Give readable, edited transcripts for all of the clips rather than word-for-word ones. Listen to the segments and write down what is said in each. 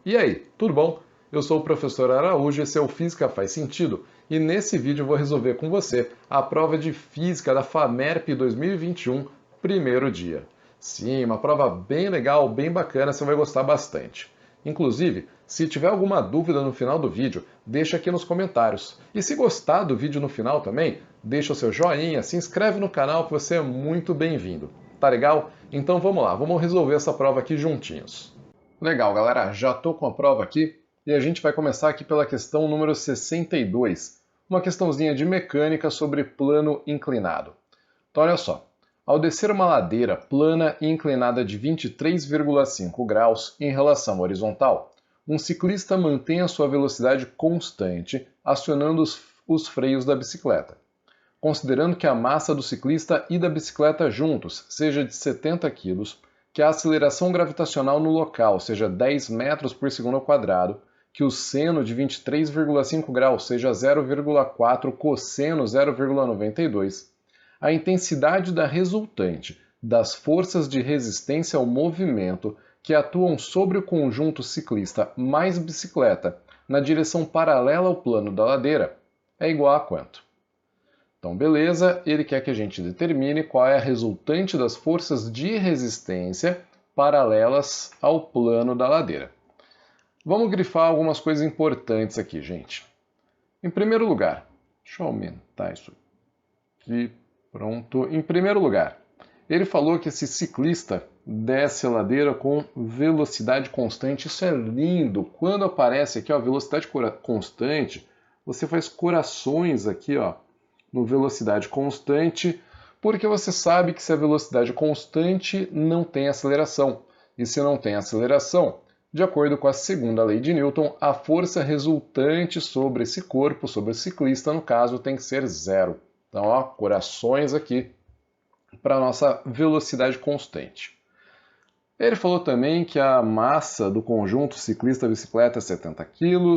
E aí, tudo bom? Eu sou o professor Araújo, esse é o Física Faz Sentido, e nesse vídeo eu vou resolver com você a prova de Física da FAMERP 2021, primeiro dia. Sim, uma prova bem legal, bem bacana, você vai gostar bastante. Inclusive, se tiver alguma dúvida no final do vídeo, deixa aqui nos comentários. E se gostar do vídeo no final também, deixa o seu joinha, se inscreve no canal que você é muito bem-vindo. Tá legal? Então vamos lá, vamos resolver essa prova aqui juntinhos. Legal, galera, já estou com a prova aqui e a gente vai começar aqui pela questão número 62, uma questãozinha de mecânica sobre plano inclinado. Então olha só, ao descer uma ladeira plana e inclinada de 23,5 graus em relação à horizontal, um ciclista mantém a sua velocidade constante acionando os freios da bicicleta. Considerando que a massa do ciclista e da bicicleta juntos seja de 70 kg, que a aceleração gravitacional no local seja 10 metros por segundo ao quadrado, que o seno de 23,5 graus seja 0,4 cosseno 0,92, a intensidade da resultante das forças de resistência ao movimento que atuam sobre o conjunto ciclista mais bicicleta na direção paralela ao plano da ladeira é igual a quanto? Então, beleza, ele quer que a gente determine qual é a resultante das forças de resistência paralelas ao plano da ladeira. Vamos grifar algumas coisas importantes aqui, gente. Em primeiro lugar, deixa eu aumentar isso aqui, pronto. Em primeiro lugar, ele falou que esse ciclista desce a ladeira com velocidade constante. Isso é lindo. Quando aparece aqui, ó, velocidade constante, você faz corações aqui, ó, no velocidade constante, porque você sabe que se a velocidade é constante, não tem aceleração. E se não tem aceleração, de acordo com a segunda lei de Newton, a força resultante sobre esse corpo, sobre o ciclista, no caso, tem que ser zero. Então, ó, corações aqui para a nossa velocidade constante. Ele falou também que a massa do conjunto ciclista-bicicleta é 70 kg,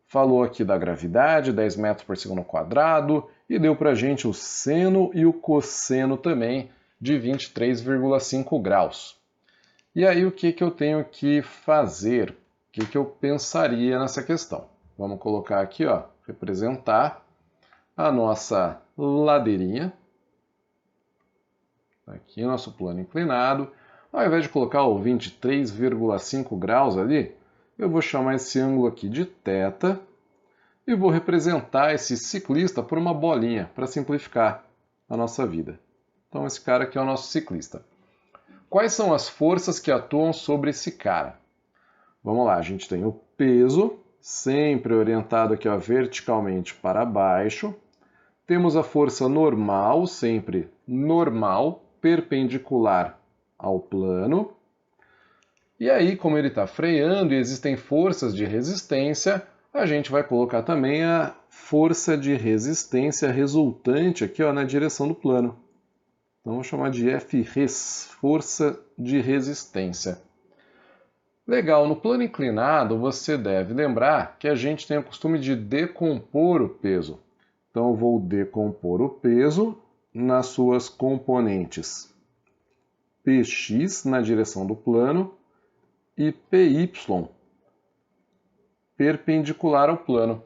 falou aqui da gravidade, 10 metros por segundo ao quadrado, e deu para a gente o seno e o cosseno também de 23,5 graus. E aí o que eu tenho que fazer? O que eu pensaria nessa questão? Vamos colocar aqui, ó, representar a nossa ladeirinha. Aqui nosso plano inclinado. Ao invés de colocar o 23,5 graus ali, eu vou chamar esse ângulo aqui de θ e vou representar esse ciclista por uma bolinha, para simplificar a nossa vida. Então esse cara aqui é o nosso ciclista. Quais são as forças que atuam sobre esse cara? Vamos lá, a gente tem o peso, sempre orientado aqui, ó, verticalmente para baixo. Temos a força normal, sempre normal, perpendicular ao plano. E aí, como ele está freando e existem forças de resistência, a gente vai colocar também a força de resistência resultante aqui, ó, na direção do plano. Então, vou chamar de Fres, força de resistência. Legal, no plano inclinado você deve lembrar que a gente tem o costume de decompor o peso. Então, eu vou decompor o peso nas suas componentes Px na direção do plano e Py perpendicular ao plano.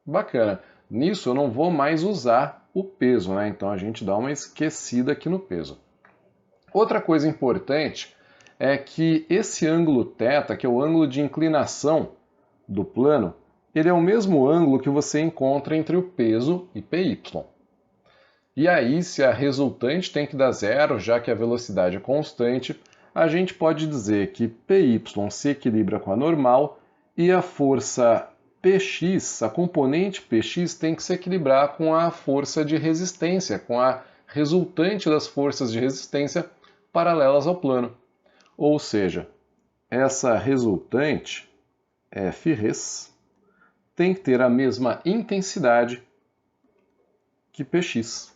Bacana. Nisso eu não vou mais usar o peso, né? Então a gente dá uma esquecida aqui no peso. Outra coisa importante é que esse ângulo θ, que é o ângulo de inclinação do plano, ele é o mesmo ângulo que você encontra entre o peso e Py. E aí, se a resultante tem que dar zero, já que a velocidade é constante, a gente pode dizer que Py se equilibra com a normal e a força Px, a componente Px, tem que se equilibrar com a força de resistência, com a resultante das forças de resistência paralelas ao plano. Ou seja, essa resultante, Fres, tem que ter a mesma intensidade que Px.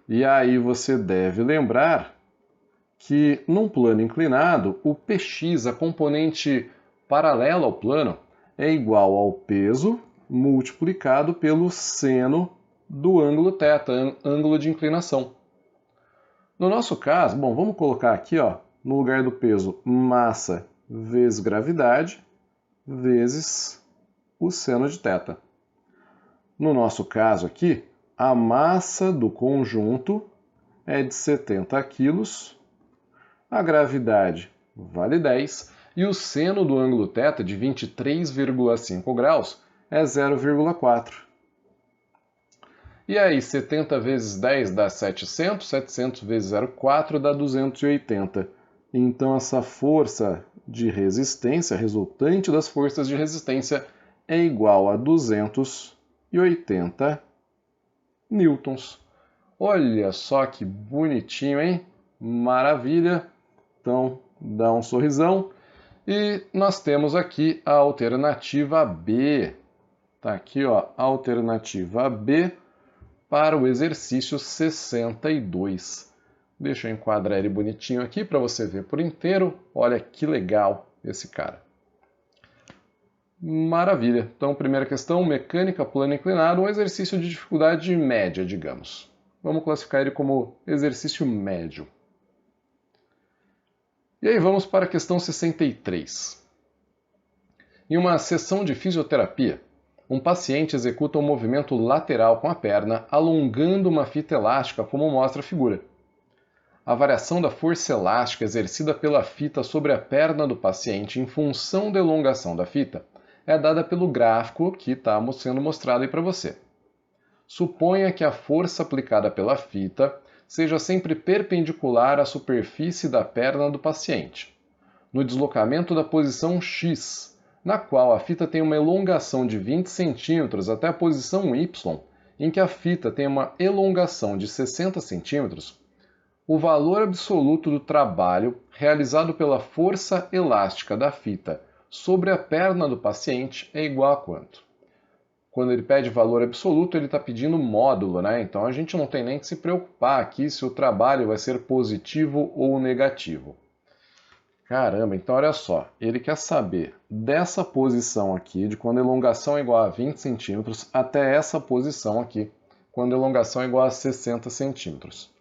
E aí você deve lembrar que num plano inclinado, o Px, a componente paralela ao plano, é igual ao peso multiplicado pelo seno do ângulo θ, ângulo de inclinação. No nosso caso, bom, vamos colocar aqui, ó, no lugar do peso, massa vezes gravidade, vezes o seno de θ. No nosso caso aqui, a massa do conjunto é de 70 quilos, a gravidade vale 10 e o seno do ângulo θ de 23,5 graus é 0,4. E aí, 70 vezes 10 dá 700, 700 vezes 0,4 dá 280. Então, essa força de resistência, resultante das forças de resistência, é igual a 280 newtons. Olha só que bonitinho, hein? Maravilha! Então, dá um sorrisão. E nós temos aqui a alternativa B. Tá aqui, ó, a alternativa B para o exercício 62. Deixa eu enquadrar ele bonitinho aqui para você ver por inteiro. Olha que legal esse cara. Maravilha. Então, primeira questão, mecânica plano inclinado, um exercício de dificuldade média, digamos. Vamos classificar ele como exercício médio. E aí vamos para a questão 63. Em uma sessão de fisioterapia, um paciente executa um movimento lateral com a perna, alongando uma fita elástica, como mostra a figura. A variação da força elástica exercida pela fita sobre a perna do paciente em função da elongação da fita é dada pelo gráfico que está sendo mostrado aí para você. Suponha que a força aplicada pela fita seja sempre perpendicular à superfície da perna do paciente. No deslocamento da posição X, na qual a fita tem uma elongação de 20 cm até a posição Y, em que a fita tem uma elongação de 60 cm, o valor absoluto do trabalho realizado pela força elástica da fita sobre a perna do paciente é igual a quanto? Quando ele pede valor absoluto, ele está pedindo módulo, né? Então a gente não tem nem que se preocupar aqui se o trabalho vai ser positivo ou negativo. Caramba, então olha só, ele quer saber dessa posição aqui, de quando a elongação é igual a 20 centímetros, até essa posição aqui, quando a elongação é igual a 60 centímetros.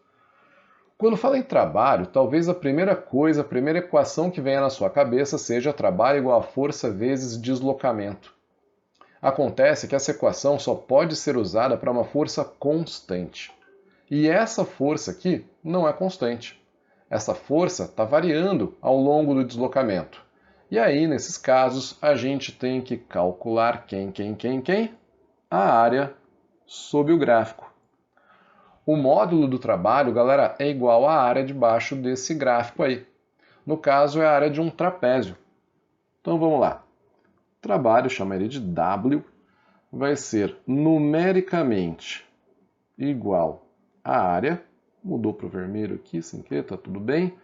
Quando fala em trabalho, talvez a primeira equação que venha na sua cabeça seja trabalho igual a força vezes deslocamento. Acontece que essa equação só pode ser usada para uma força constante. E essa força aqui não é constante. Essa força está variando ao longo do deslocamento. E aí, nesses casos, a gente tem que calcular quem? A área sob o gráfico. O módulo do trabalho, galera, é igual à área debaixo desse gráfico aí. No caso, é a área de um trapézio. Então, vamos lá. Trabalho, chama ele de W, vai ser numericamente igual à área. Mudou para o vermelho aqui, sem querer, tá tudo bem.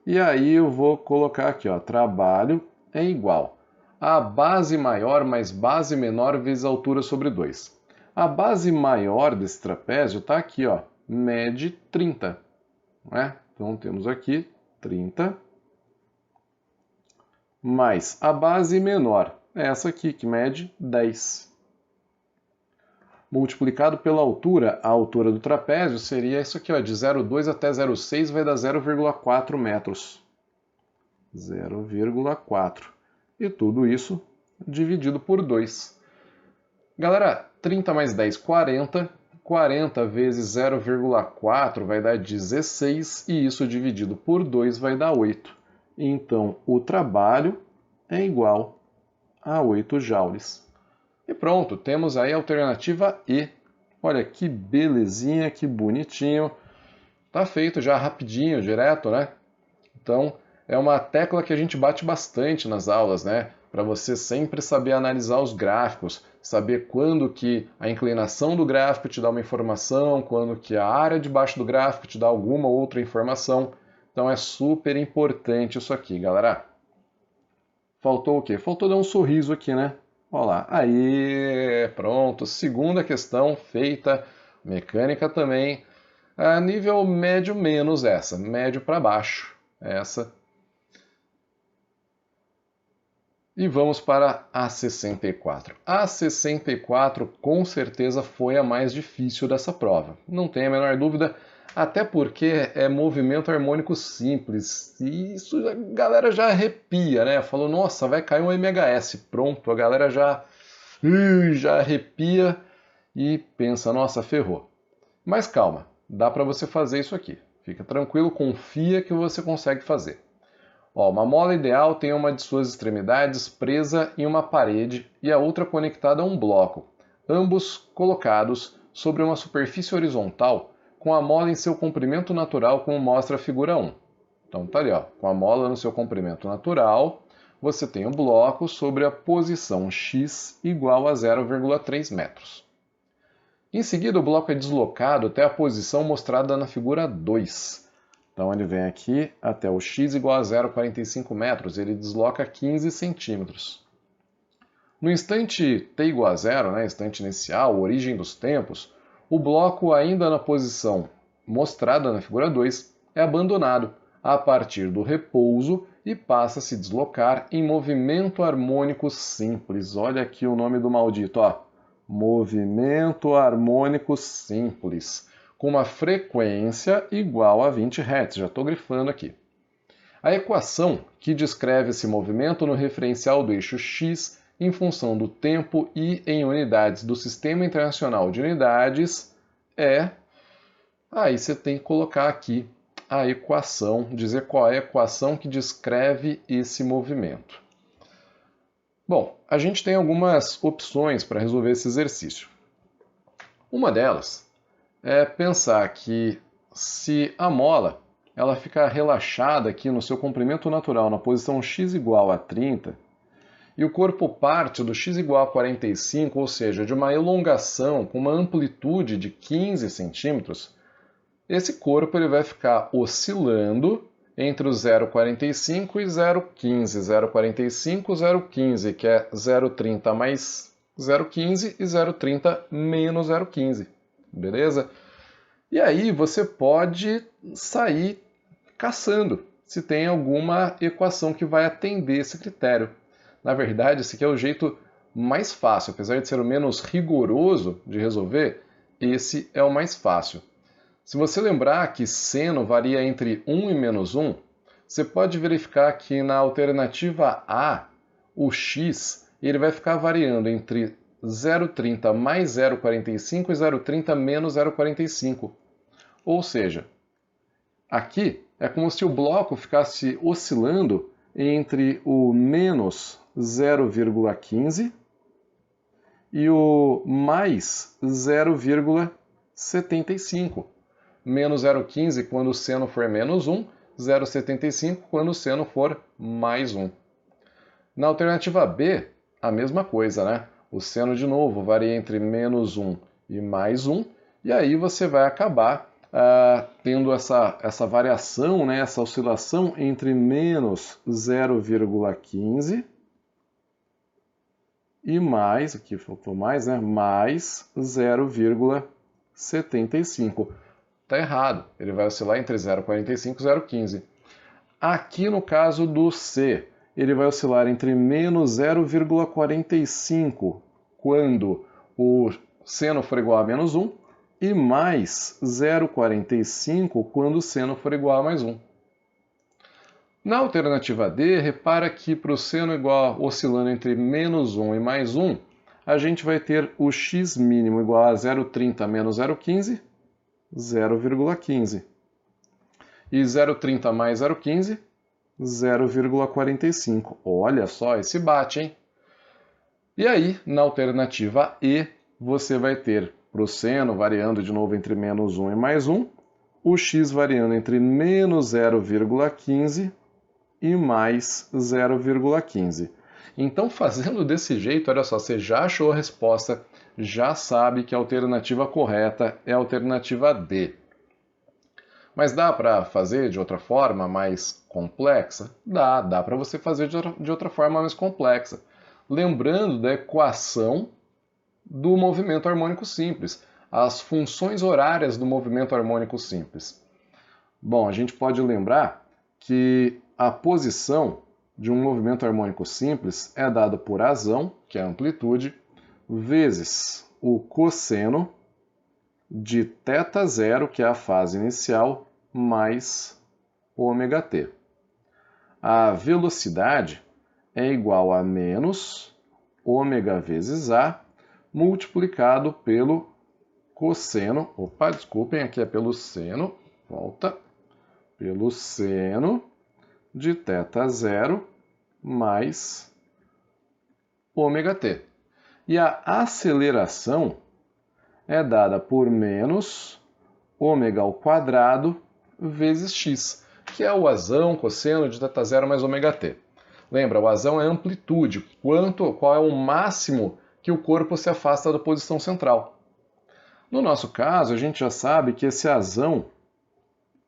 E aí eu vou colocar aqui, ó, trabalho é igual a base maior mais base menor vezes a altura sobre 2. A base maior desse trapézio está aqui, ó, mede 30. Né? Então temos aqui 30 mais a base menor, essa aqui que mede 10. Multiplicado pela altura, a altura do trapézio seria isso aqui, ó, de 0,2 até 0,6 vai dar 0,4 metros. 0,4. E tudo isso dividido por 2. Galera, 30 mais 10, 40. 40 vezes 0,4 vai dar 16 e isso dividido por 2 vai dar 8. Então, o trabalho é igual a 8 joules. E pronto, temos aí a alternativa E. Olha que belezinha, que bonitinho. Tá feito já rapidinho, direto, né? Então, é uma tecla que a gente bate bastante nas aulas, né? Para você sempre saber analisar os gráficos, saber quando que a inclinação do gráfico te dá uma informação, quando que a área debaixo do gráfico te dá alguma outra informação. Então é super importante isso aqui, galera. Faltou o quê? Faltou dar um sorriso aqui, né? Olha lá. Aí, pronto. Segunda questão feita. Mecânica também. A nível médio menos essa. Médio para baixo. Essa. E vamos para a 64. A 64 com certeza foi a mais difícil dessa prova. Não tem a menor dúvida. Até porque é movimento harmônico simples. E isso a galera já arrepia, né? Falou, nossa, vai cair um MHS. Pronto, a galera já arrepia e pensa, nossa, ferrou. Mas calma, dá para você fazer isso aqui. Fica tranquilo, confia que você consegue fazer. Ó, uma mola ideal tem uma de suas extremidades presa em uma parede e a outra conectada a um bloco, ambos colocados sobre uma superfície horizontal com a mola em seu comprimento natural, como mostra a figura 1. Então tá ali, ó, com a mola no seu comprimento natural, você tem o bloco sobre a posição x igual a 0,3 metros. Em seguida, o bloco é deslocado até a posição mostrada na figura 2. Então ele vem aqui até o x igual a 0,45 metros, ele desloca 15 centímetros. No instante t igual a 0, né, instante inicial, origem dos tempos, o bloco ainda na posição mostrada na figura 2 é abandonado a partir do repouso e passa a se deslocar em movimento harmônico simples. Olha aqui o nome do maldito, ó. Movimento harmônico simples, com uma frequência igual a 20 Hz. Já estou grifando aqui. A equação que descreve esse movimento no referencial do eixo x em função do tempo e em unidades do Sistema Internacional de Unidades é... Aí você tem que colocar aqui a equação, dizer qual é a equação que descreve esse movimento. Bom, a gente tem algumas opções para resolver esse exercício. Uma delas é pensar que se a mola ela ficar relaxada aqui no seu comprimento natural na posição x igual a 30 e o corpo parte do x igual a 45, ou seja, de uma elongação com uma amplitude de 15 centímetros, esse corpo ele vai ficar oscilando entre o 0,45 e 0,15. 0,45, 0,15, que é 0,30 mais 0,15 e 0,30 menos 0,15. Beleza? E aí você pode sair caçando se tem alguma equação que vai atender esse critério. Na verdade, esse aqui é o jeito mais fácil. Apesar de ser o menos rigoroso de resolver, esse é o mais fácil. Se você lembrar que seno varia entre 1 e menos 1, você pode verificar que na alternativa A, o x ele vai ficar variando entre 0,30 mais 0,45 e 0,30 menos 0,45. Ou seja, aqui é como se o bloco ficasse oscilando entre o menos 0,15 e o mais 0,75. Menos 0,15 quando o seno for menos 1, 0,75 quando o seno for mais 1. Na alternativa B, a mesma coisa, né? O seno, de novo, varia entre menos 1 e mais 1, e aí você vai acabar tendo essa variação, né? Essa oscilação entre menos 0,15 e mais, aqui faltou mais, né? Mais 0,75. Está errado, ele vai oscilar entre 0,45 e 0,15. Aqui no caso do C, ele vai oscilar entre menos 0,45 quando o seno for igual a menos 1 e mais 0,45 quando o seno for igual a mais 1. Na alternativa D, repara que para o seno igual oscilando entre menos 1 e mais 1, a gente vai ter o x mínimo igual a 0,30 menos 0,15, 0,15. E 0,30 mais 0,15, 0,45. Olha só, esse bate, hein? E aí, na alternativa E, você vai ter para o seno variando de novo entre menos 1 e mais 1, o x variando entre menos 0,15 e mais 0,15. Então, fazendo desse jeito, olha só, você já achou a resposta, já sabe que a alternativa correta é a alternativa D. Mas dá para fazer de outra forma mais complexa? Dá para você fazer de outra forma mais complexa. Lembrando da equação do movimento harmônico simples, as funções horárias do movimento harmônico simples. Bom, a gente pode lembrar que a posição de um movimento harmônico simples é dada por razão, que é a amplitude, vezes o cosseno de θ0, que é a fase inicial, mais ômega-t. A velocidade é igual a menos ômega vezes A multiplicado pelo cosseno, desculpem, aqui é pelo seno, pelo seno de θ0 mais ômega-t. E a aceleração é dada por menos ômega ao quadrado vezes x, que é o azão cosseno de θ0 mais ômega-t. Lembra, o azão é amplitude, qual é o máximo que o corpo se afasta da posição central. No nosso caso, a gente já sabe que esse azão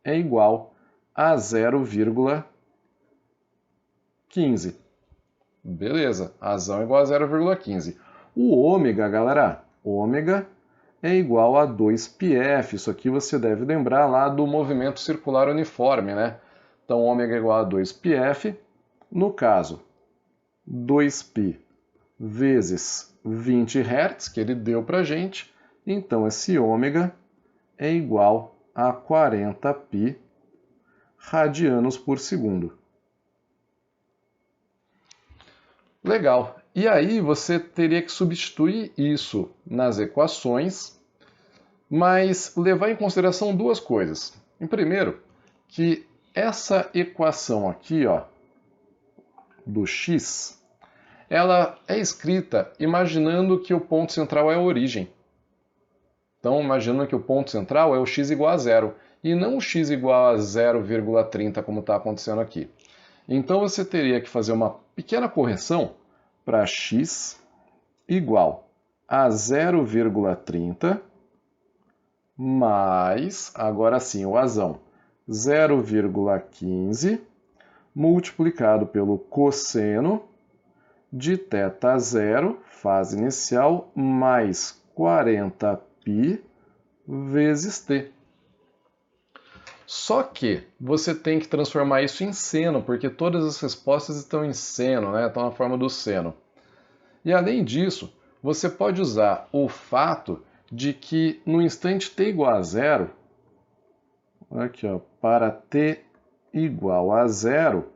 é igual a 0,15. Beleza, azão é igual a 0,15. O ômega, galera, ômega é igual a 2πf. Isso aqui você deve lembrar lá do movimento circular uniforme, né? Então, ômega é igual a 2πf. No caso, 2π vezes 20 Hz, que ele deu para a gente. Então, esse ômega é igual a 40π radianos por segundo. Legal. E aí você teria que substituir isso nas equações, mas levar em consideração duas coisas. Em primeiro, que essa equação aqui, ó, do x, ela é escrita imaginando que o ponto central é a origem. Então, imaginando que o ponto central é o x igual a zero, e não o x igual a 0,30, como está acontecendo aqui. Então, você teria que fazer uma pequena correção para x igual a 0,30 mais, agora sim, o azão, 0,15 multiplicado pelo cosseno de θ0, fase inicial, mais 40π vezes t. Só que você tem que transformar isso em seno, porque todas as respostas estão em seno, né? Estão na forma do seno. E além disso, você pode usar o fato de que no instante t igual a zero, aqui, ó, para t igual a zero,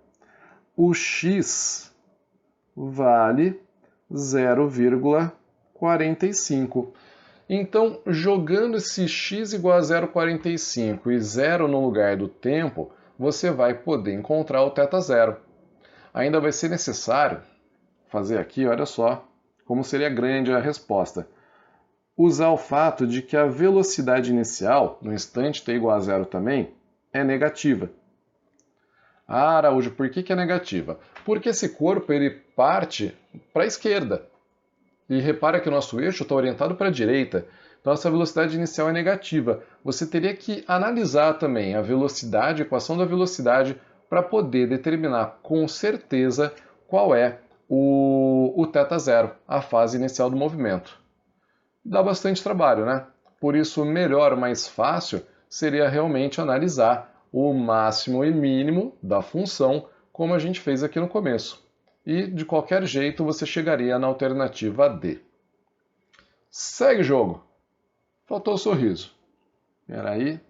o x vale 0,45. Então, jogando esse x igual a 0,45 e 0 no lugar do tempo, você vai poder encontrar o θ0. Ainda vai ser necessário fazer aqui, olha só, como seria grande a resposta. Usar o fato de que a velocidade inicial, no instante t igual a zero também, é negativa. Ah, Araújo, por que é negativa? Porque esse corpo ele parte para a esquerda. E repara que o nosso eixo está orientado para a direita. Então essa velocidade inicial é negativa. Você teria que analisar também a velocidade, a equação da velocidade, para poder determinar com certeza qual é o θ0, a fase inicial do movimento. Dá bastante trabalho, né? Por isso, melhor, mais fácil, seria realmente analisar o máximo e mínimo da função, como a gente fez aqui no começo. E, de qualquer jeito, você chegaria na alternativa D. Segue o jogo. Faltou o sorriso. Espera aí.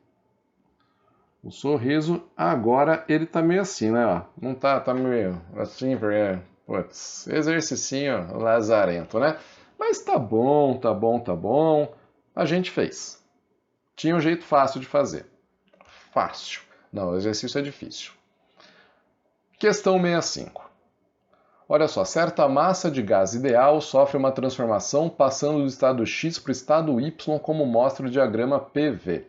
O sorriso, agora ele tá meio assim, né? Ó. Não tá meio assim, porque, putz, exercicinho lazarento, né? Mas tá bom, tá bom, tá bom. A gente fez. Tinha um jeito fácil de fazer. Fácil. Não, o exercício é difícil. Questão 65. Olha só, certa massa de gás ideal sofre uma transformação passando do estado X para o estado Y, como mostra o diagrama PV.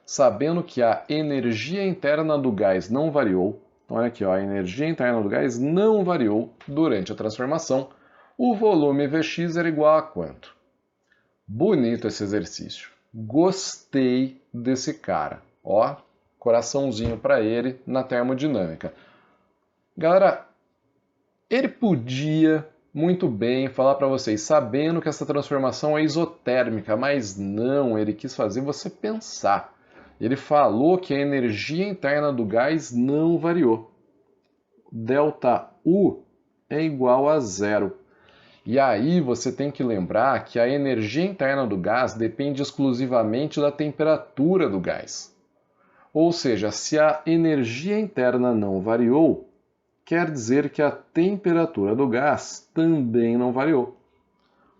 Sabendo que a energia interna do gás não variou, então olha aqui, ó, a energia interna do gás não variou durante a transformação, o volume Vx era igual a quanto? Bonito esse exercício. Gostei desse cara. Ó, coraçãozinho para ele na termodinâmica. Galera, ele podia muito bem falar para vocês, sabendo que essa transformação é isotérmica, mas não, ele quis fazer você pensar. Ele falou que a energia interna do gás não variou. Delta U é igual a zero. E aí você tem que lembrar que a energia interna do gás depende exclusivamente da temperatura do gás. Ou seja, se a energia interna não variou, quer dizer que a temperatura do gás também não variou.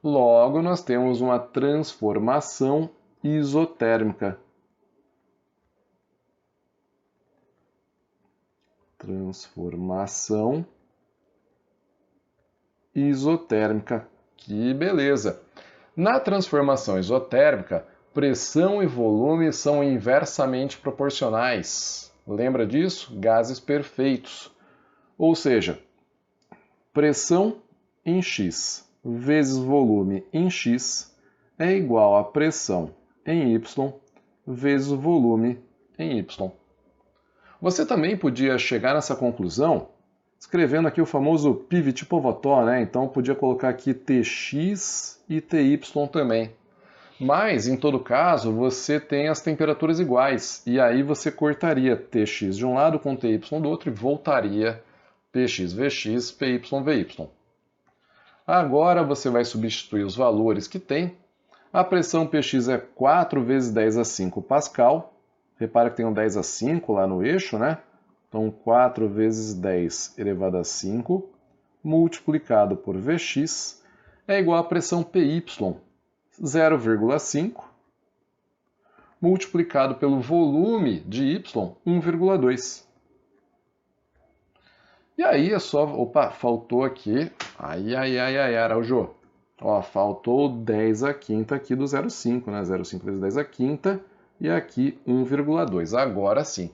Logo, nós temos uma transformação isotérmica. Transformação isotérmica. Que beleza! Na transformação isotérmica, pressão e volume são inversamente proporcionais. Lembra disso? Gases perfeitos. Ou seja, pressão em X vezes volume em X é igual a pressão em Y vezes volume em Y. Você também podia chegar nessa conclusão escrevendo aqui o famoso pivot-pivotó, né? Então podia colocar aqui Tx e Ty também. Mas, em todo caso, você tem as temperaturas iguais, e aí você cortaria Tx de um lado com Ty do outro e voltaria Px Vx, Py Vy. Agora você vai substituir os valores que tem. A pressão Px é 4 vezes 10 a 5 Pascal. Repara que tem um 10 a 5 lá no eixo, né? Então, 4 vezes 10 elevado a 5, multiplicado por Vx, é igual a pressão Py, 0,5, multiplicado pelo volume de Y, 1,2. E aí é só... Opa, faltou aqui... Ai, Araújo. Ó, faltou 10 a quinta aqui do 0,5, né? 0,5 vezes 10 a quinta e aqui 1,2. Agora sim.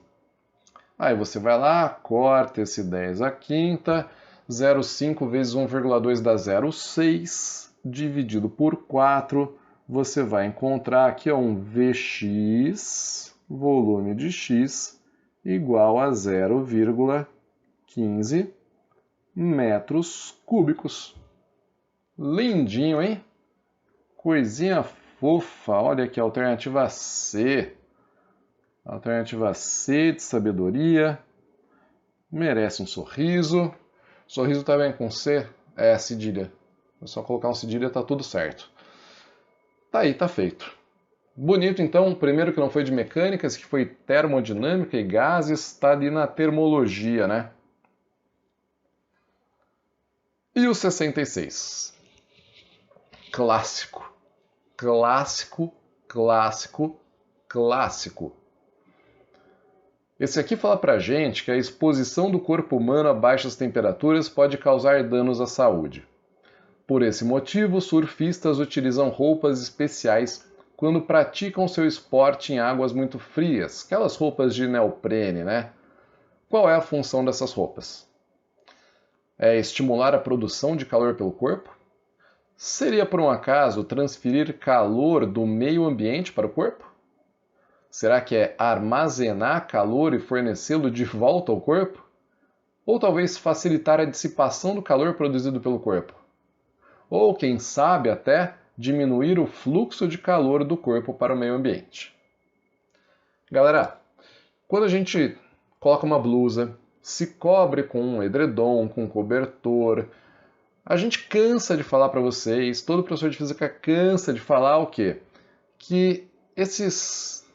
Aí você vai lá, corta esse 10 a quinta, 0,5 vezes 1,2 dá 0,6, dividido por 4, você vai encontrar aqui um Vx, volume de x, igual a 0,15 metros cúbicos. Lindinho, hein? Coisinha fofa. Olha aqui a alternativa C. Alternativa C de sabedoria. Merece um sorriso. Sorriso tá bem com C? É, cedilha. É só colocar um cedilha e tá tudo certo. Tá aí, tá feito. Bonito, então. Primeiro que não foi de mecânica, esse que foi termodinâmica e gases, tá ali na termologia, né? E o 66? Clássico. Clássico, clássico, clássico. Esse aqui fala pra gente que a exposição do corpo humano a baixas temperaturas pode causar danos à saúde. Por esse motivo, surfistas utilizam roupas especiais quando praticam seu esporte em águas muito frias, aquelas roupas de neoprene, né? Qual é a função dessas roupas? É estimular a produção de calor pelo corpo? Seria por um acaso transferir calor do meio ambiente para o corpo? Será que é armazenar calor e fornecê-lo de volta ao corpo? Ou talvez facilitar a dissipação do calor produzido pelo corpo? Ou, quem sabe, até diminuir o fluxo de calor do corpo para o meio ambiente? Galera, quando a gente coloca uma blusa, se cobre com um edredom, com um cobertor, a gente cansa de falar para vocês, todo professor de física cansa de falar o quê? Que esses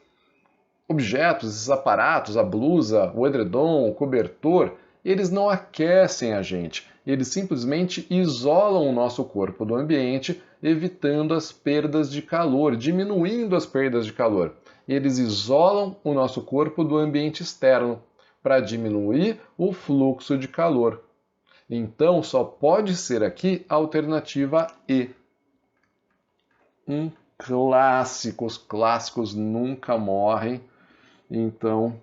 objetos, esses aparatos, a blusa, o edredom, o cobertor, eles não aquecem a gente, eles simplesmente isolam o nosso corpo do ambiente, evitando as perdas de calor, diminuindo as perdas de calor. Eles isolam o nosso corpo do ambiente externo para diminuir o fluxo de calor. Então, só pode ser aqui a alternativa E. Clássicos, clássicos nunca morrem. Então,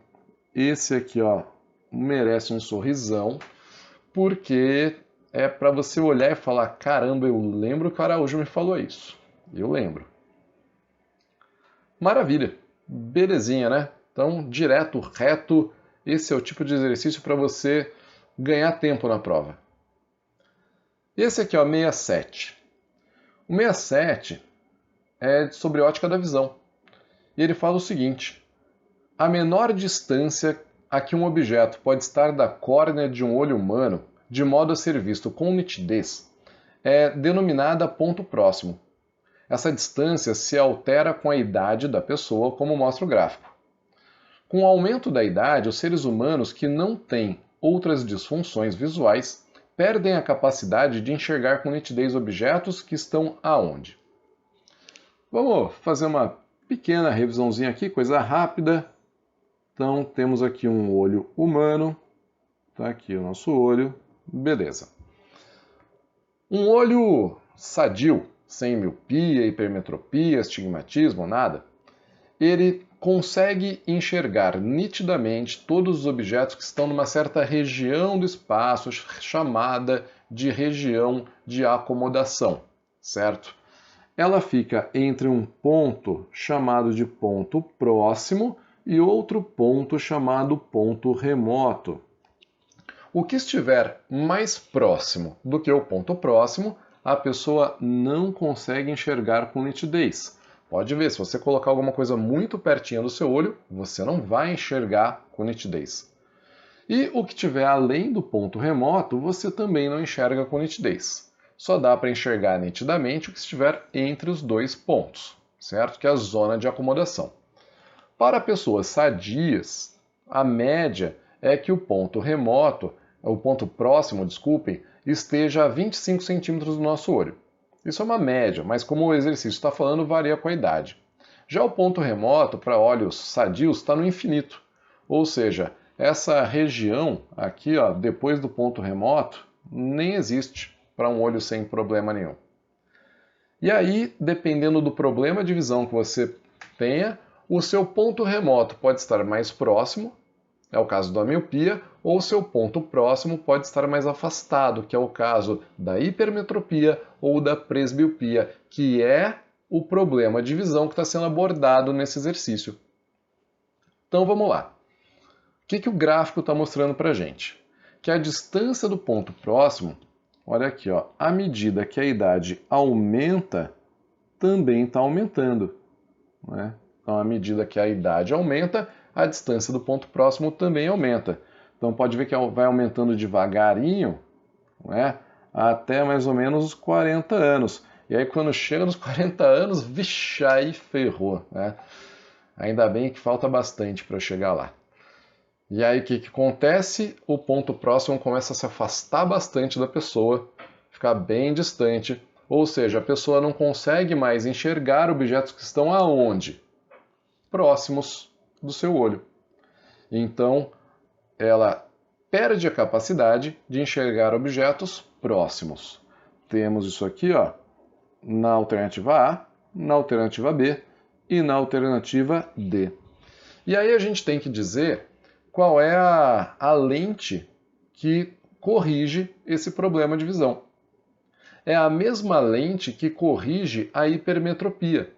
esse aqui, ó, merece um sorrisão, porque é para você olhar e falar, caramba, eu lembro que o Araújo me falou isso. Eu lembro. Maravilha. Belezinha, né? Então, direto, reto, esse é o tipo de exercício para você ganhar tempo na prova. Esse aqui, ó, 67. O 67 é sobre ótica da visão. E ele fala o seguinte: a menor distância a que um objeto pode estar da córnea de um olho humano, de modo a ser visto com nitidez, é denominada ponto próximo. Essa distância se altera com a idade da pessoa, como mostra o gráfico. Com o aumento da idade, os seres humanos que não têm outras disfunções visuais perdem a capacidade de enxergar com nitidez objetos que estão aonde? Vamos fazer uma pequena revisãozinha aqui, coisa rápida. Então, temos aqui um olho humano. Está aqui o nosso olho. Beleza. Um olho sadio, sem miopia, hipermetropia, astigmatismo, nada. Ele consegue enxergar nitidamente todos os objetos que estão numa certa região do espaço, chamada de região de acomodação, certo? Ela fica entre um ponto chamado de ponto próximo e outro ponto chamado ponto remoto. O que estiver mais próximo do que o ponto próximo, a pessoa não consegue enxergar com nitidez. Pode ver, se você colocar alguma coisa muito pertinho do seu olho, você não vai enxergar com nitidez. E o que estiver além do ponto remoto, você também não enxerga com nitidez. Só dá para enxergar nitidamente o que estiver entre os dois pontos, certo? Que é a zona de acomodação. Para pessoas sadias, a média é que o ponto próximo, esteja a 25 centímetros do nosso olho. Isso é uma média, mas como o exercício está falando, varia com a idade. Já o ponto remoto, para olhos sadios, está no infinito. Ou seja, essa região aqui, ó, depois do ponto remoto, nem existe para um olho sem problema nenhum. E aí, dependendo do problema de visão que você tenha, o seu ponto remoto pode estar mais próximo, é o caso da miopia, ou seu ponto próximo pode estar mais afastado, que é o caso da hipermetropia ou da presbiopia, que é o problema de visão que está sendo abordado nesse exercício. Então vamos lá. O que o gráfico está mostrando para a gente? Que a distância do ponto próximo, olha aqui, ó, à medida que a idade aumenta, também está aumentando, né? Então, à medida que a idade aumenta, a distância do ponto próximo também aumenta. Então, pode ver que vai aumentando devagarinho, né, até mais ou menos os 40 anos. E aí, quando chega nos 40 anos, vixe, aí ferrou, né? Ainda bem que falta bastante para chegar lá. E aí, o que acontece? O ponto próximo começa a se afastar bastante da pessoa, ficar bem distante, ou seja, a pessoa não consegue mais enxergar objetos que estão aonde? Próximos do seu olho. Então, ela perde a capacidade de enxergar objetos próximos. Temos isso aqui, ó, na alternativa A, na alternativa B e na alternativa D. E aí a gente tem que dizer qual é a lente que corrige esse problema de visão. É a mesma lente que corrige a hipermetropia.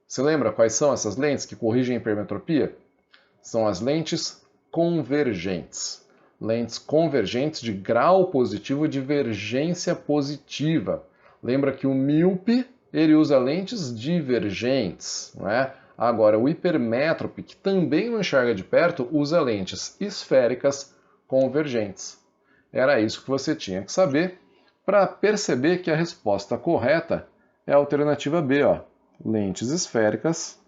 Você lembra quais são essas lentes que corrigem a hipermetropia? São as lentes convergentes. Lentes convergentes de grau positivo, divergência positiva. Lembra que o míope, ele usa lentes divergentes, não é? Agora, o hipermétrope, que também não enxerga de perto, usa lentes esféricas convergentes. Era isso que você tinha que saber para perceber que a resposta correta é a alternativa B, ó. Lentes esféricas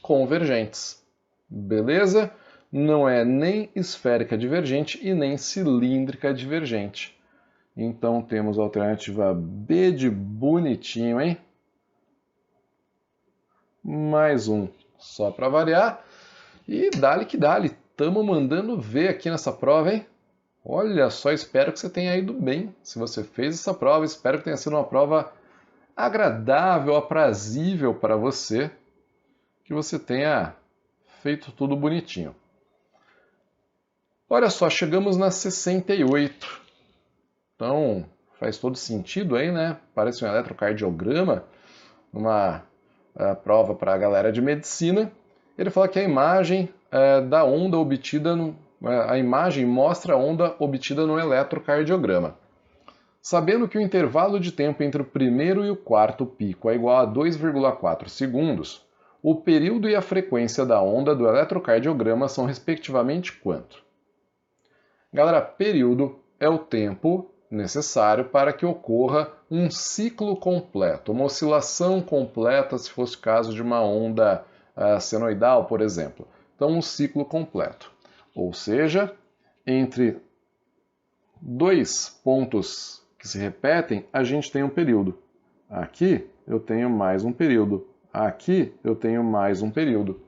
convergentes. Beleza? Não é nem esférica divergente e nem cilíndrica divergente. Então temos a alternativa B de bonitinho, hein? Mais um, só para variar. E dale que dale, estamos mandando ver aqui nessa prova, hein? Olha só, espero que você tenha ido bem. Se você fez essa prova, espero que tenha sido uma prova agradável, aprazível para você, que você tenha feito tudo bonitinho. Olha só, chegamos na 68. Então, faz todo sentido aí, né? Parece um eletrocardiograma, uma prova para a galera de medicina. Ele fala que a imagem da onda obtida, a imagem mostra a onda obtida no eletrocardiograma. Sabendo que o intervalo de tempo entre o primeiro e o quarto pico é igual a 2,4 segundos, o período e a frequência da onda do eletrocardiograma são respectivamente quanto? Galera, período é o tempo necessário para que ocorra um ciclo completo, uma oscilação completa, se fosse o caso de uma onda senoidal, por exemplo. Então, um ciclo completo. Ou seja, entre dois pontos que se repetem, a gente tem um período. Aqui eu tenho mais um período. Aqui eu tenho mais um período.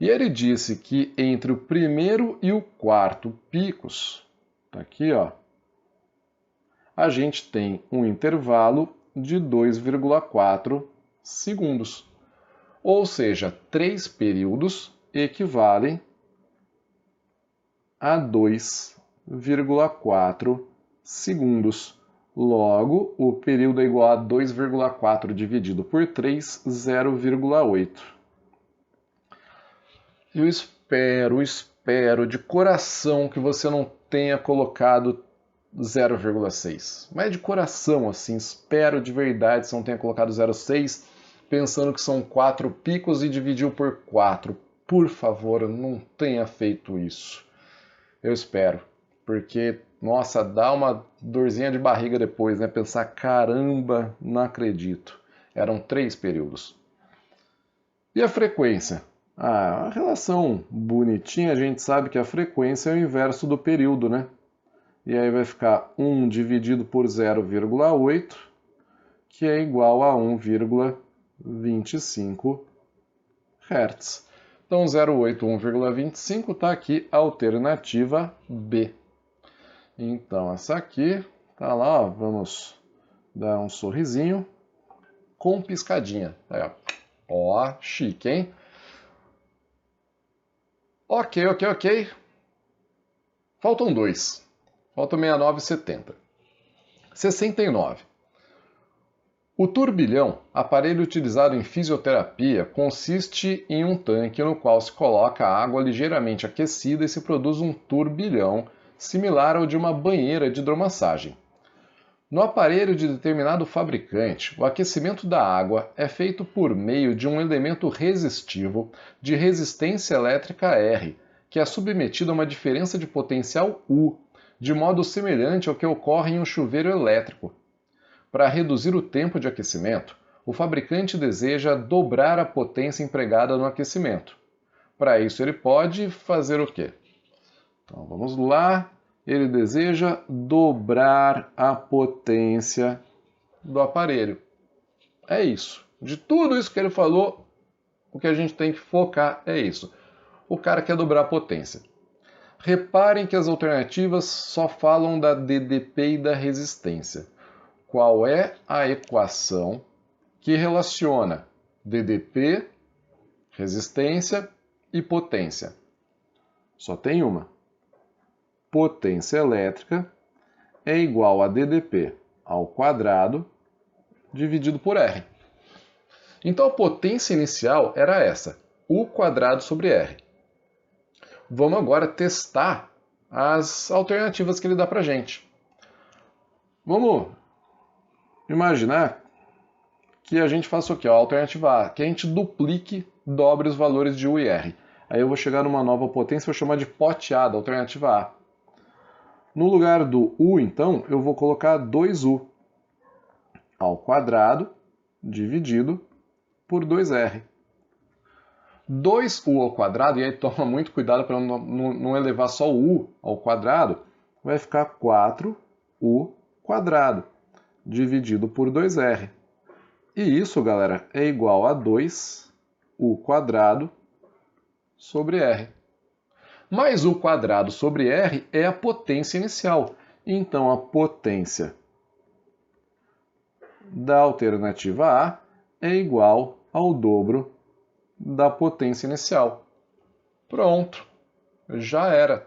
E ele disse que entre o primeiro e o quarto picos, tá aqui, ó, a gente tem um intervalo de 2,4 segundos. Ou seja, 3 períodos equivalem a 2,4 segundos. Logo, o período é igual a 2,4 dividido por 3, 0,8. Eu espero de coração que você não tenha colocado 0,6. Mas de coração, assim, espero de verdade que você não tenha colocado 0,6, pensando que são 4 picos e dividiu por 4. Por favor, não tenha feito isso. Eu espero, porque, nossa, dá uma dorzinha de barriga depois, né? Pensar, caramba, não acredito. Eram 3 períodos. E a frequência? A relação bonitinha, a gente sabe que a frequência é o inverso do período, né? E aí vai ficar 1 dividido por 0,8, que é igual a 1,25 Hz. Então, 0,8, 1,25 está aqui a alternativa B. Então, essa aqui tá lá, ó, vamos dar um sorrisinho com piscadinha. Aí, ó. Ó, chique, hein? Ok. Faltam 2. Faltam 69 e 70. 69. O turbilhão, aparelho utilizado em fisioterapia, consiste em um tanque no qual se coloca água ligeiramente aquecida e se produz um turbilhão similar ao de uma banheira de hidromassagem. No aparelho de determinado fabricante, o aquecimento da água é feito por meio de um elemento resistivo de resistência elétrica R, que é submetido a uma diferença de potencial U, de modo semelhante ao que ocorre em um chuveiro elétrico. Para reduzir o tempo de aquecimento, o fabricante deseja dobrar a potência empregada no aquecimento. Para isso, ele pode fazer o quê? Então, vamos lá. Ele deseja dobrar a potência do aparelho. É isso. De tudo isso que ele falou, o que a gente tem que focar é isso. O cara quer dobrar a potência. Reparem que as alternativas só falam da DDP e da resistência. Qual é a equação que relaciona DDP, resistência e potência? Só tem uma. Potência elétrica é igual a DDP ao quadrado dividido por R. Então a potência inicial era essa, U quadrado sobre R. Vamos agora testar as alternativas que ele dá para a gente. Vamos imaginar que a gente faça o quê? A alternativa A, que a gente duplique, dobre os valores de U e R. Aí eu vou chegar numa nova potência, vou chamar de pote A, da alternativa A. No lugar do U, então, eu vou colocar 2U ao quadrado dividido por 2R. 2U ao quadrado, e aí toma muito cuidado para não elevar só o U ao quadrado, vai ficar 4U quadrado dividido por 2R. E isso, galera, é igual a 2U quadrado sobre R. Mais U quadrado sobre R é a potência inicial. Então, a potência da alternativa A é igual ao dobro da potência inicial. Pronto, já era.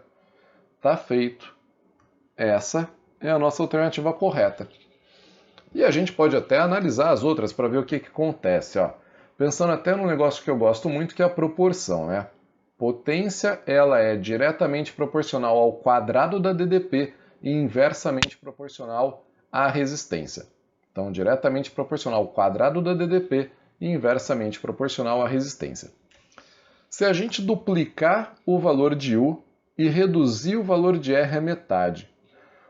Tá feito. Essa é a nossa alternativa correta. E a gente pode até analisar as outras para ver o que acontece. Ó. Pensando até num negócio que eu gosto muito, que é a proporção, né? Potência, ela é diretamente proporcional ao quadrado da DDP e inversamente proporcional à resistência. Então, diretamente proporcional ao quadrado da DDP e inversamente proporcional à resistência. Se a gente duplicar o valor de U e reduzir o valor de R à metade,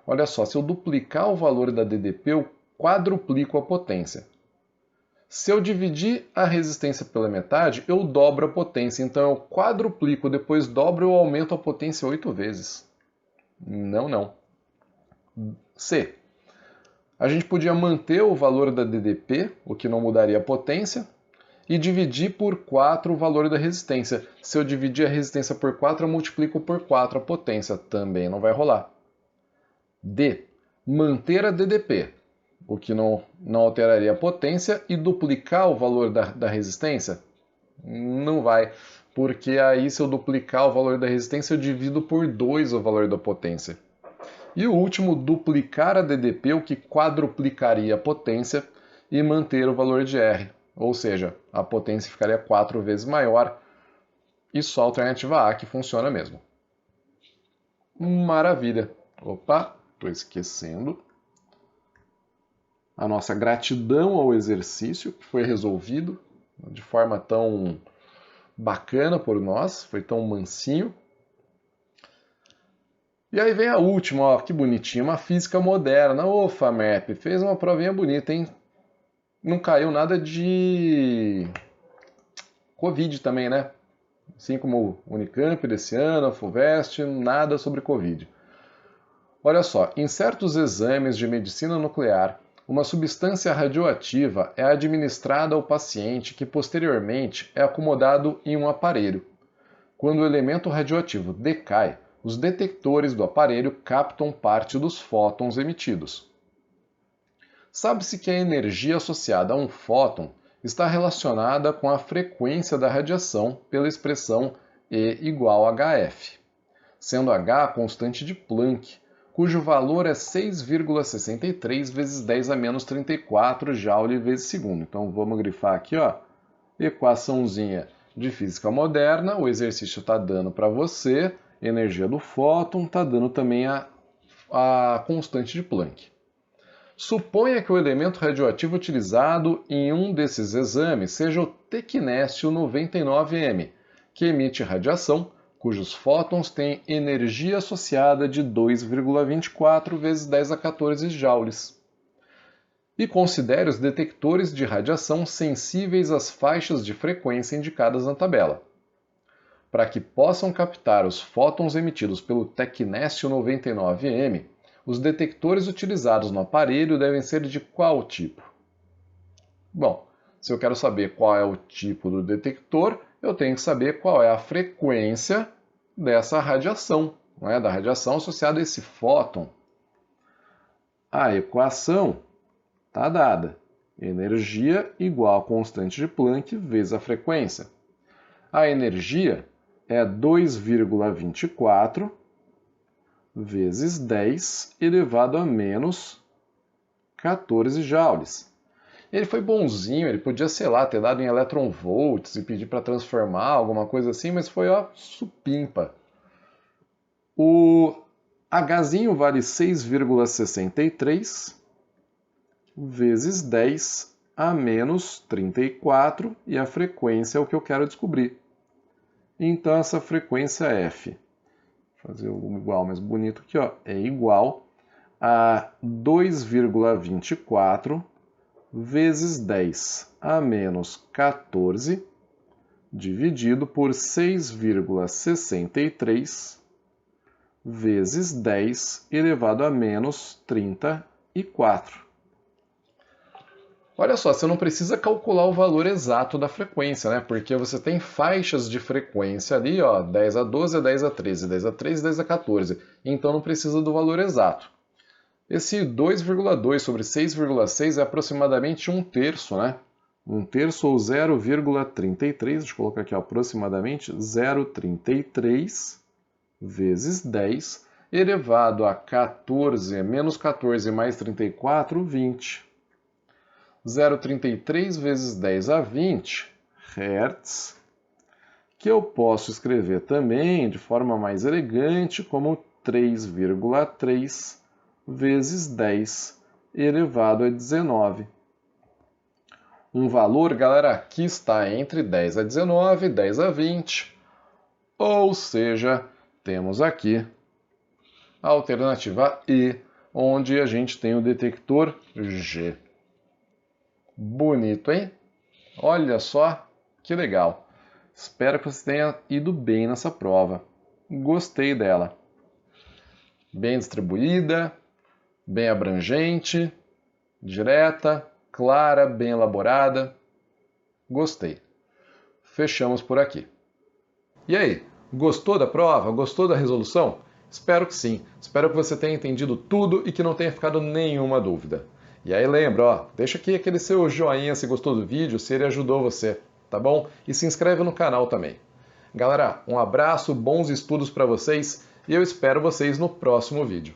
Olha só, se eu duplicar o valor da DDP, eu quadruplico a potência. Se eu dividir a resistência pela metade, eu dobro a potência. Então eu quadruplico, depois dobro, eu aumento a potência 8 vezes. Não, não. C. A gente podia manter o valor da DDP, o que não mudaria a potência, e dividir por 4 o valor da resistência. Se eu dividir a resistência por 4, eu multiplico por 4 a potência. Também não vai rolar. D. Manter a DDP, o que não alteraria a potência, e duplicar o valor da resistência? Não vai, porque aí se eu duplicar o valor da resistência, eu divido por 2 o valor da potência. E o último, duplicar a DDP, o que quadruplicaria a potência e manter o valor de R. Ou seja, a potência ficaria 4 vezes maior e só a alternativa A que funciona mesmo. Maravilha! Opa, estou esquecendo. A nossa gratidão ao exercício que foi resolvido de forma tão bacana por nós, foi tão mansinho. E aí vem a última, ó, que bonitinha, uma física moderna. Ô, FAMERP, fez uma provinha bonita, hein? Não caiu nada de Covid também, né? Assim como o Unicamp desse ano, a FUVEST, nada sobre Covid. Olha só, em certos exames de medicina nuclear, uma substância radioativa é administrada ao paciente que posteriormente é acomodado em um aparelho. Quando o elemento radioativo decai, os detectores do aparelho captam parte dos fótons emitidos. Sabe-se que a energia associada a um fóton está relacionada com a frequência da radiação pela expressão E igual a HF, sendo H a constante de Planck, cujo valor é 6,63 vezes 10 a menos 34 Joule vezes segundo. Então vamos grifar aqui, ó, equaçãozinha de física moderna, o exercício está dando para você, energia do fóton, está dando também a constante de Planck. Suponha que o elemento radioativo utilizado em um desses exames seja o tecnésio 99M, que emite radiação, cujos fótons têm energia associada de 2,24 vezes 10 a 14 joules. E considere os detectores de radiação sensíveis às faixas de frequência indicadas na tabela. Para que possam captar os fótons emitidos pelo tecnésio 99M, os detectores utilizados no aparelho devem ser de qual tipo? Bom, se eu quero saber qual é o tipo do detector, eu tenho que saber qual é a frequência dessa radiação, não é? Da radiação associada a esse fóton. A equação está dada. Energia igual a constante de Planck vezes a frequência. A energia é 2,24 vezes 10 elevado a menos 14 joules. Ele foi bonzinho, ele podia, sei lá, ter dado em electronvolts e pedir para transformar, alguma coisa assim, mas foi, ó, supimpa. O Hzinho vale 6,63 vezes 10 a menos 34 e a frequência é o que eu quero descobrir. Então essa frequência F, vou fazer o igual mais bonito aqui, ó, é igual a 2,24 vezes 10 a menos 14 dividido por 6,63 vezes 10 elevado a menos 34. Olha só, você não precisa calcular o valor exato da frequência, né? Porque você tem faixas de frequência ali, ó, 10 a 12, 10 a 13, 10 a 13, 10 a 14. Então não precisa do valor exato. Esse 2,2 sobre 6,6 é aproximadamente 1/3, né? 1/3 ou 0,33, deixa eu colocar aqui ó, aproximadamente 0,33 vezes 10 elevado a 14, menos 14 mais 34, 20. 0,33 vezes 10 a 20 Hz, que eu posso escrever também de forma mais elegante como 3,3 vezes 10 elevado a 19. Um valor, galera, que está entre 10 a 19 e 10 a 20. Ou seja, temos aqui a alternativa E, onde a gente tem o detector G. Bonito, hein? Olha só que legal. Espero que você tenha ido bem nessa prova. Gostei dela. Bem distribuída, bem abrangente, direta, clara, bem elaborada. Gostei. Fechamos por aqui. E aí, gostou da prova? Gostou da resolução? Espero que sim. Espero que você tenha entendido tudo e que não tenha ficado nenhuma dúvida. E aí lembra, ó, deixa aqui aquele seu joinha se gostou do vídeo, se ele ajudou você, tá bom? E se inscreve no canal também. Galera, um abraço, bons estudos para vocês e eu espero vocês no próximo vídeo.